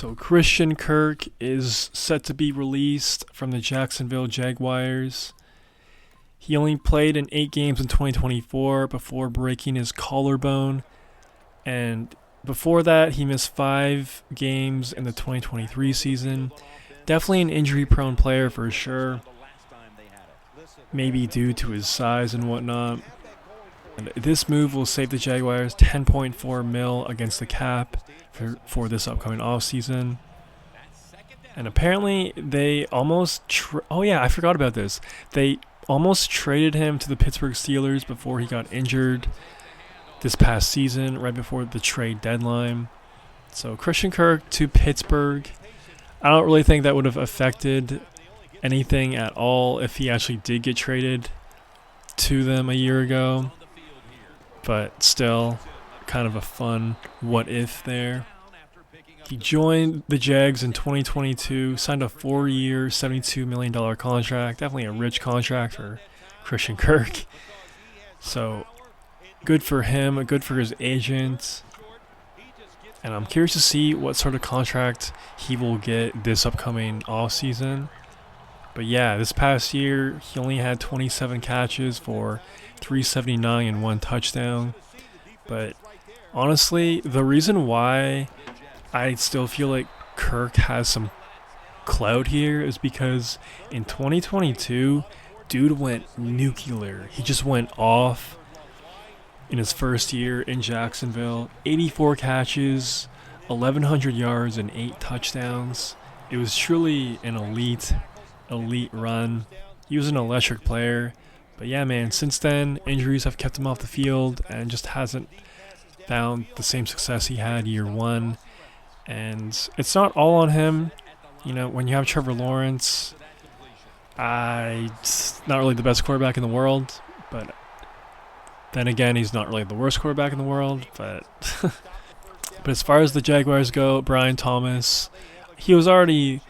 So Christian Kirk is set to be released from the Jacksonville Jaguars. He only played in 8 games in 2024 before breaking his collarbone. And before that, he missed 5 games in the 2023 season. Definitely an injury-prone player for sure. Maybe due to his size and whatnot. And this move will save the Jaguars $10.4 million against the cap for this upcoming offseason. And apparently they almost... I forgot about this. They almost traded him to the Pittsburgh Steelers before he got injured this past season, right before the trade deadline. So Christian Kirk to Pittsburgh. I don't really think that would have affected anything at all if he actually did get traded to them a year ago. But still, kind of a fun what if there. He joined the Jags in 2022, signed a 4-year, $72 million contract. Definitely a rich contract for Christian Kirk. So, good for him, good for his agent. And I'm curious to see what sort of contract he will get this upcoming offseason. But yeah, this past year, he only had 27 catches for 379 and 1 touchdown. But honestly, the reason why I still feel like Kirk has some clout here is because in 2022, dude went nuclear. He just went off in his first year in Jacksonville. 84 catches, 1,100 yards, and 8 touchdowns. It was truly an elite run. He was an electric player. But yeah, man, since then, injuries have kept him off the field and just hasn't found the same success he had year one. And it's not all on him. You know, when you have Trevor Lawrence, he's not really the best quarterback in the world. But then again, he's not really the worst quarterback in the world. But as far as the Jaguars go, Brian Thomas, he was already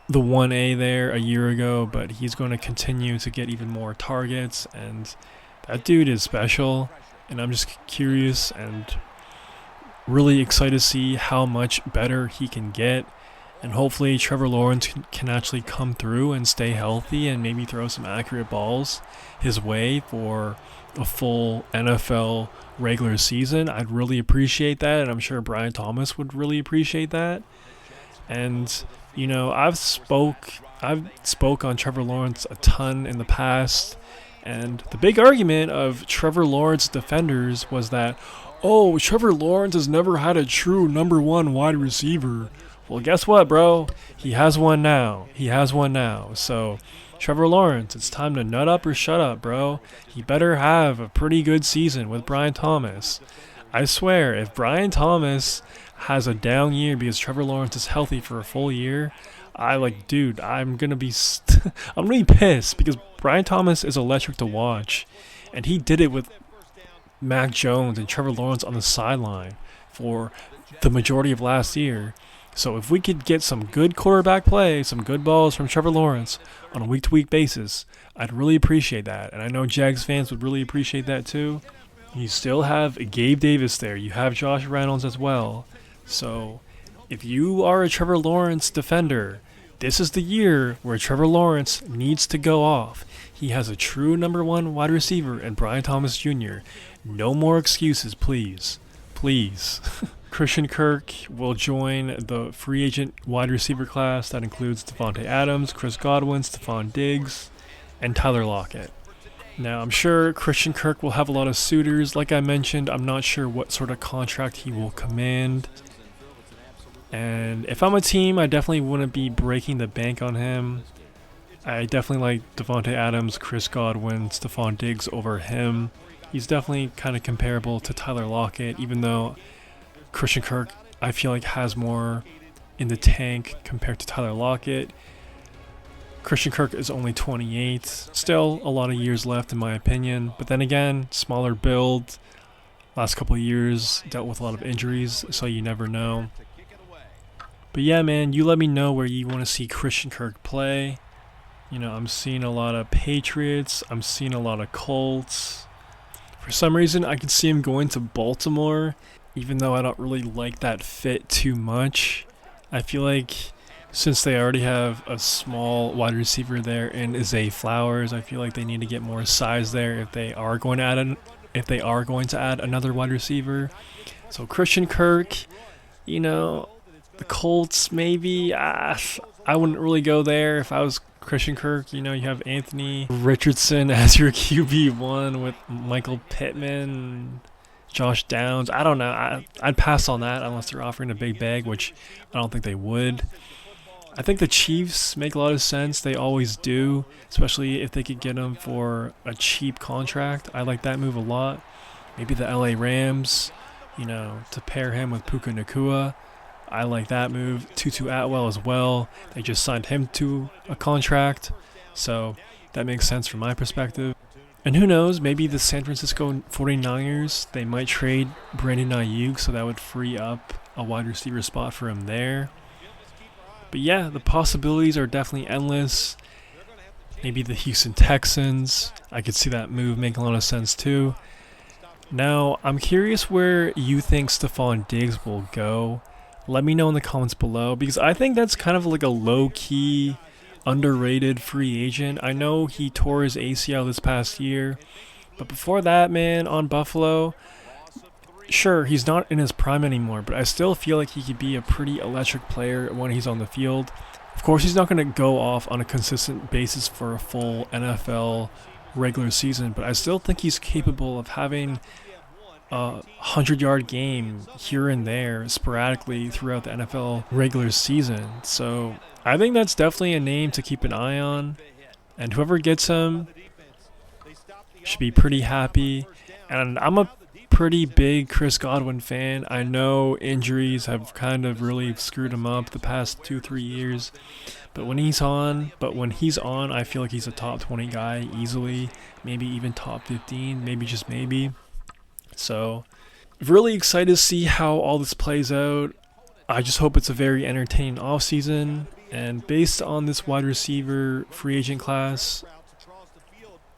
the 1A there a year ago, but he's going to continue to get even more targets, and that dude is special, and I'm just curious and really excited to see how much better he can get, and hopefully Trevor Lawrence can actually come through and stay healthy and maybe throw some accurate balls his way for a full NFL regular season. I'd really appreciate that, and I'm sure Brian Thomas would really appreciate that. And you know, I've spoke on Trevor Lawrence a ton in the past, and the big argument of Trevor Lawrence defenders was that, oh, Trevor Lawrence has never had a true number 1 wide receiver. Well, guess what, bro? He has one now. So, Trevor Lawrence, it's time to nut up or shut up, bro. He better have a pretty good season with Brian Thomas. I swear, if Brian Thomas has a down year because Trevor Lawrence is healthy for a full year, I'm gonna be pissed because Brian Thomas is electric to watch, and he did it with Mac Jones and Trevor Lawrence on the sideline for the majority of last year. So if we could get some good quarterback play, some good balls from Trevor Lawrence on a week-to-week basis, I'd really appreciate that, and I know Jags fans would really appreciate that too. You still have Gabe Davis there. You have Josh Reynolds as well. So, if you are a Trevor Lawrence defender, this is the year where Trevor Lawrence needs to go off. He has a true number 1 wide receiver in Brian Thomas Jr. No more excuses, please. Please. Christian Kirk will join the free agent wide receiver class that includes Devontae Adams, Chris Godwin, Stephon Diggs, and Tyler Lockett. Now, I'm sure Christian Kirk will have a lot of suitors. Like I mentioned, I'm not sure what sort of contract he will command. And if I'm a team, I definitely wouldn't be breaking the bank on him. I definitely like Devontae Adams, Chris Godwin, Stephon Diggs over him. He's definitely kind of comparable to Tyler Lockett, even though Christian Kirk, I feel like, has more in the tank compared to Tyler Lockett. Christian Kirk is only 28. Still a lot of years left in my opinion. But then again, smaller build. Last couple of years dealt with a lot of injuries, so you never know. But yeah, man, you let me know where you want to see Christian Kirk play. You know, I'm seeing a lot of Patriots. I'm seeing a lot of Colts. For some reason, I could see him going to Baltimore, even though I don't really like that fit too much. I feel like since they already have a small wide receiver there in Zay Flowers, I feel like they need to get more size there if they are going to add another wide receiver. So Christian Kirk, you know, the Colts maybe. I wouldn't really go there if I was Christian Kirk. You have Anthony Richardson as your QB1 with Michael Pittman, Josh Downs. I don't know. I'd pass on that unless they're offering a big bag, which I don't think they would. I think the Chiefs make a lot of sense. They always do, especially if they could get him for a cheap contract. I like that move a lot. Maybe the LA Rams, to pair him with Puka Nacua. I like that move. Tutu Atwell as well. They just signed him to a contract, so that makes sense from my perspective. And who knows, maybe the San Francisco 49ers, they might trade Brandon Ayuk, so that would free up a wide receiver spot for him there. But yeah, the possibilities are definitely endless. Maybe the Houston Texans. I could see that move make a lot of sense too. Now, I'm curious where you think Stephon Diggs will go. Let me know in the comments below, because I think that's kind of like a low-key, underrated free agent. I know he tore his ACL this past year, but before that, man, on Buffalo, sure, he's not in his prime anymore, but I still feel like he could be a pretty electric player when he's on the field. Of course, he's not going to go off on a consistent basis for a full NFL regular season, but I still think he's capable of having a 100-yard game here and there sporadically throughout the NFL regular season. So I think that's definitely a name to keep an eye on, and whoever gets him should be pretty happy. And I'm a pretty big Chris Godwin fan. I know injuries have kind of really screwed him up the past 2-3 years, but when he's on, I feel like he's a top 20 guy easily, maybe even top 15, maybe just maybe. So really excited to see how all this plays out. I just hope it's a very entertaining offseason, and based on this wide receiver free agent class,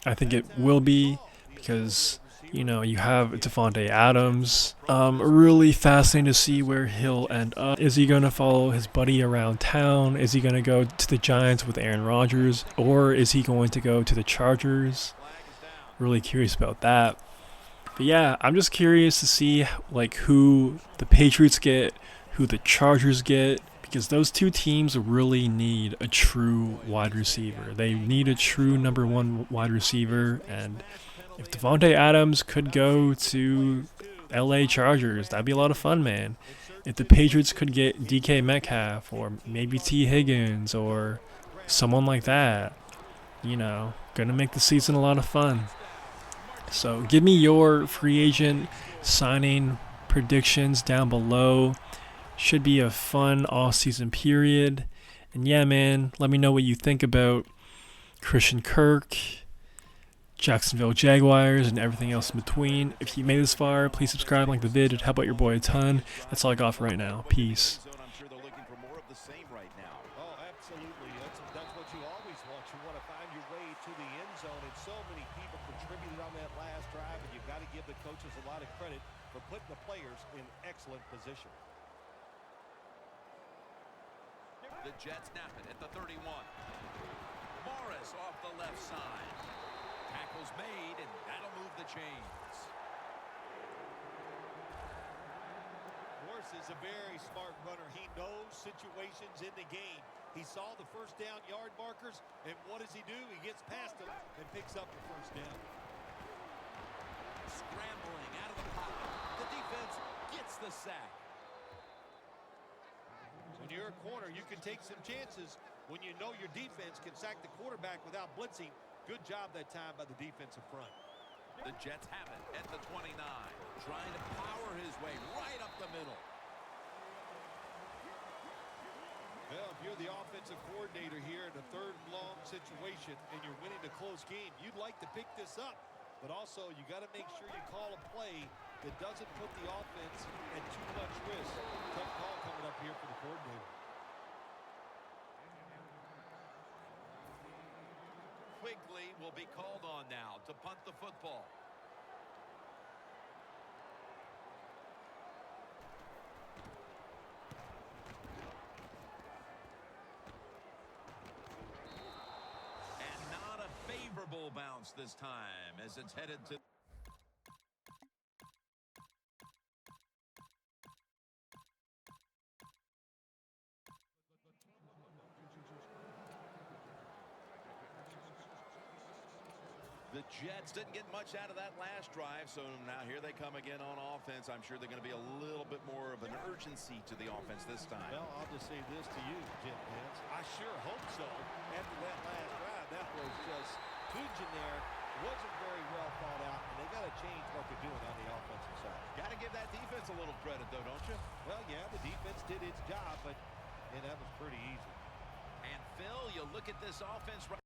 I think it will be, because you have Devontae Adams. Really fascinating to see where he'll end up. Is he going to follow his buddy around town? Is he going to go to the Giants with Aaron Rodgers? Or is he going to go to the Chargers? Really curious about that. But yeah, I'm just curious to see who the Patriots get, who the Chargers get, because those two teams really need a true wide receiver. They need a true number one wide receiver, and if Devontae Adams could go to LA Chargers, that'd be a lot of fun, man. If the Patriots could get DK Metcalf or maybe T. Higgins or someone like that, gonna make the season a lot of fun. So give me your free agent signing predictions down below. Should be a fun off-season period. And yeah, man, let me know what you think about Christian Kirk, Jacksonville Jaguars, and everything else in between. If you made this far, please subscribe and like the vid. It'd help out your boy a ton. That's all I got for right now. Peace. I'm sure they're looking for more of the same right now. Oh, absolutely. That's what you always want. You want to find your way to the end zone, and so many people contributed on that last drive, and you've got to give the coaches a lot of credit for putting the players in excellent position. The Jets snap it at the 31. Morris off the left side. Tackle's made, and that'll move the chains. Morris is a very smart runner. He knows situations in the game. He saw the first down yard markers, and what does he do? He gets past them and picks up the first down. Scrambling out of the pocket. The defense gets the sack. When you're a corner, you can take some chances when you know your defense can sack the quarterback without blitzing. Good job that time by the defensive front. The Jets have it at the 29. Trying to power his way right up the middle. Well, if you're the offensive coordinator here in a third and long situation and you're winning a close game, you'd like to pick this up. But also, you got to make sure you call a play that doesn't put the offense at too much risk. Tough call coming up here for the coordinator. Quigley will be called on now to punt the football. full bounce this time as it's headed to. The Jets didn't get much out of that last drive, so now here they come again on offense. I'm sure they're going to be a little bit more of an urgency to the offense this time. Well, I'll just say this to you, Jim Nance. I sure hope so. After that last drive, that was just Cajun there. Wasn't very well thought out, and they got to change what they're doing on the offensive side. Got to give that defense a little credit, though, don't you? Well, yeah, the defense did its job, but that was pretty easy. And Phil, you look at this offense right.